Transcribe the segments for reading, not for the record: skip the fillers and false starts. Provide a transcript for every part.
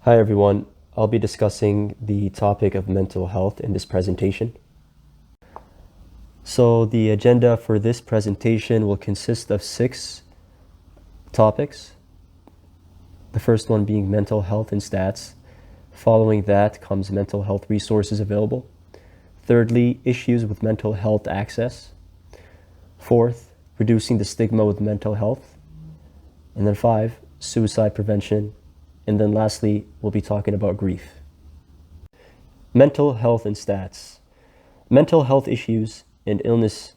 Hi everyone, I'll be discussing the topic of mental health in this presentation. So the agenda for this presentation will consist of 6 topics. The first one being mental health and stats. Following that comes mental health resources available. Thirdly, issues with mental health access. Fourth, reducing the stigma with mental health. And then 5, suicide prevention. And then lastly, we'll be talking about grief. Mental health and stats. Mental health issues and illness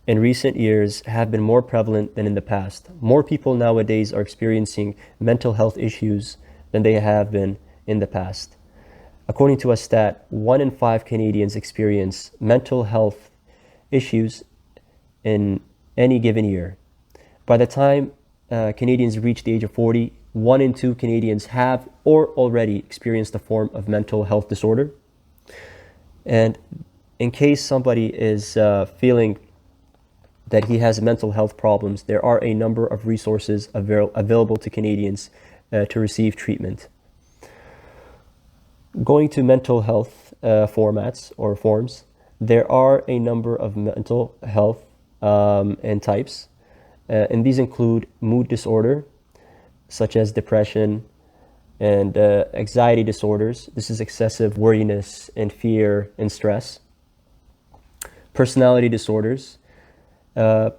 in recent years have been more prevalent than in the past. More people nowadays are experiencing mental health issues than they have been in the past. According to a stat, 1 in 5 Canadians experience mental health issues in any given year. By the time Canadians reach the age of 40, 1 in 2 Canadians have or already experienced a form of mental health disorder. And in case somebody is feeling that he has mental health problems, there are a number of resources available to Canadians to receive treatment. Going to mental health formats or forms, there are a number of mental health and types, and these include mood disorder, such as depression and anxiety disorders. This is excessive worriness and fear and stress. Personality disorders.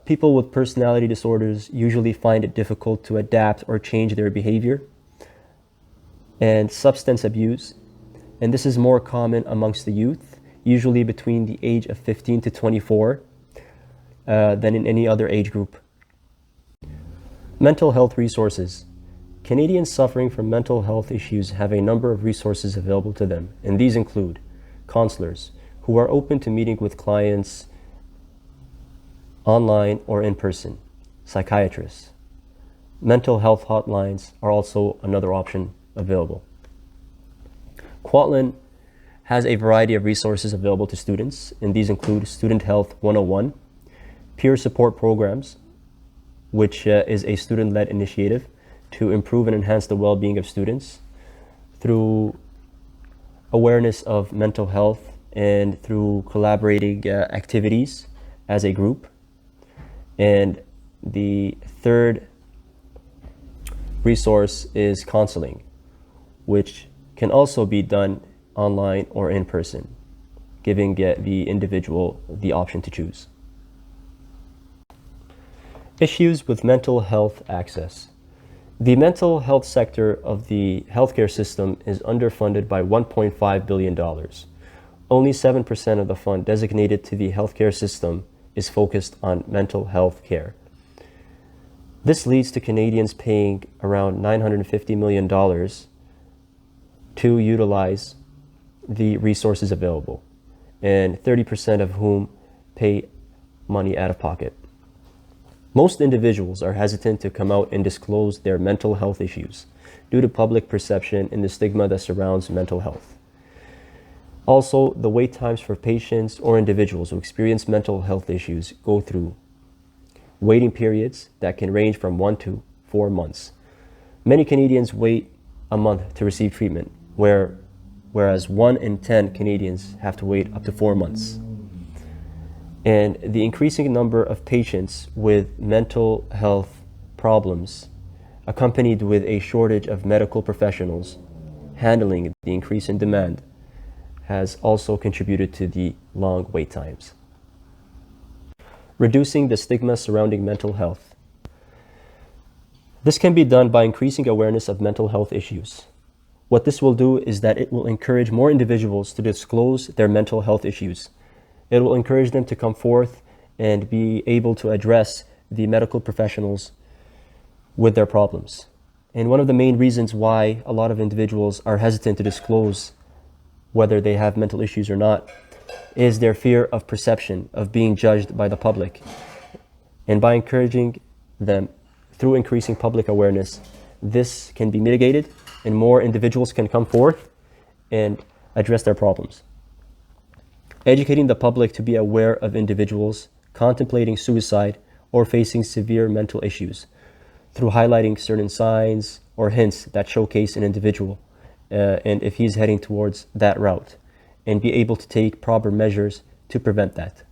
People with personality disorders usually find it difficult to adapt or change their behavior. And substance abuse. And this is more common amongst the youth, usually between the age of 15 to 24 than in any other age group. Mental health resources. Canadians suffering from mental health issues have a number of resources available to them, and these include counselors who are open to meeting with clients online or in person, psychiatrists. Mental health hotlines are also another option available. Kwantlen has a variety of resources available to students, and these include Student Health 101, peer support programs, which is a student-led initiative to improve and enhance the well-being of students through awareness of mental health and through collaborating activities as a group. And the third resource is counseling, which can also be done online or in person, giving the individual the option to choose. Issues with mental health access. The mental health sector of the healthcare system is underfunded by $1.5 billion. Only 7% of the fund designated to the healthcare system is focused on mental health care. This leads to Canadians paying around $950 million to utilize the resources available, and 30% of whom pay money out of pocket. Most individuals are hesitant to come out and disclose their mental health issues due to public perception and the stigma that surrounds mental health. Also, the wait times for patients or individuals who experience mental health issues go through waiting periods that can range from 1 to 4 months. Many Canadians wait a month to receive treatment, whereas 1 in 10 Canadians have to wait up to 4 months. And the increasing number of patients with mental health problems, accompanied with a shortage of medical professionals handling the increase in demand, has also contributed to the long wait times. Reducing the stigma surrounding mental health. This can be done by increasing awareness of mental health issues. What this will do is that it will encourage more individuals to disclose their mental health issues. It will encourage them to come forth and be able to address the medical professionals with their problems. And one of the main reasons why a lot of individuals are hesitant to disclose whether they have mental issues or not is their fear of perception, of being judged by the public. And by encouraging them through increasing public awareness, this can be mitigated and more individuals can come forth and address their problems. Educating the public to be aware of individuals contemplating suicide or facing severe mental issues through highlighting certain signs or hints that showcase an individual and if he's heading towards that route, and be able to take proper measures to prevent that.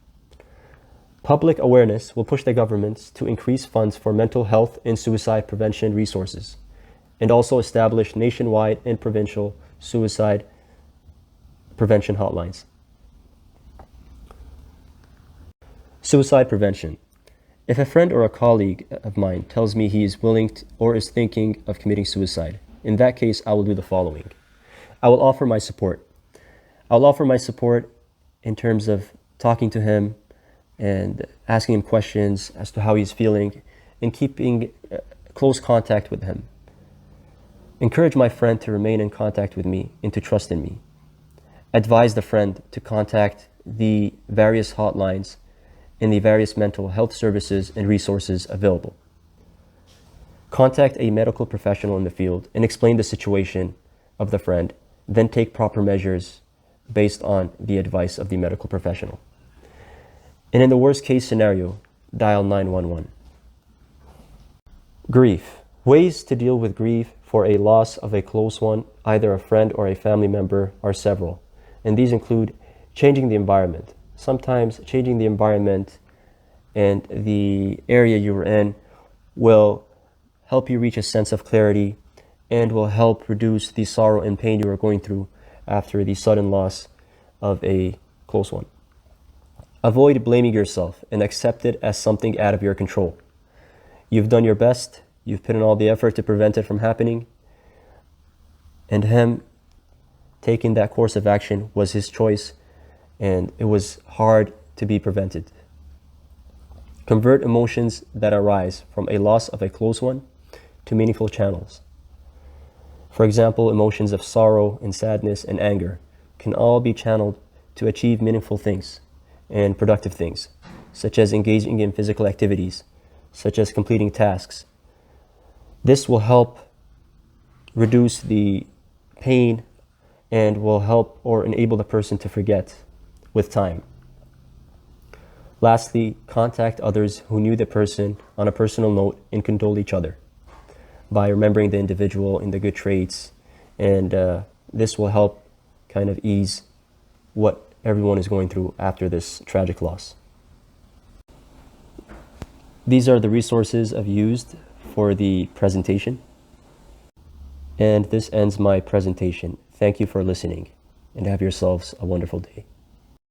Public awareness will push the governments to increase funds for mental health and suicide prevention resources, and also establish nationwide and provincial suicide prevention hotlines. Suicide prevention. If a friend or a colleague of mine tells me he is willing to, or is thinking of committing suicide, in that case, I will do the following. I will offer my support. I'll offer my support in terms of talking to him and asking him questions as to how he's feeling and keeping close contact with him. Encourage my friend to remain in contact with me and to trust in me. Advise the friend to contact the various hotlines and the various mental health services and resources available. Contact a medical professional in the field and explain the situation of the friend, then take proper measures based on the advice of the medical professional. And in the worst case scenario, dial 911. Grief. Ways to deal with grief for a loss of a close one, either a friend or a family member, are several. And these include changing the environment. Sometimes changing the environment and the area you were in will help you reach a sense of clarity and will help reduce the sorrow and pain you are going through after the sudden loss of a close one. Avoid blaming yourself and accept it as something out of your control. You've done your best, you've put in all the effort to prevent it from happening, and him taking that course of action was his choice, and it was hard to be prevented. Convert emotions that arise from a loss of a close one to meaningful channels. For example, emotions of sorrow and sadness and anger can all be channeled to achieve meaningful things and productive things, such as engaging in physical activities, such as completing tasks. This will help reduce the pain and will help or enable the person to forget with time. Lastly, contact others who knew the person on a personal note and condole each other by remembering the individual and the good traits, and this will help kind of ease what everyone is going through after this tragic loss. These are the resources I've used for the presentation, and this ends my presentation. Thank you for listening, and have yourselves a wonderful day.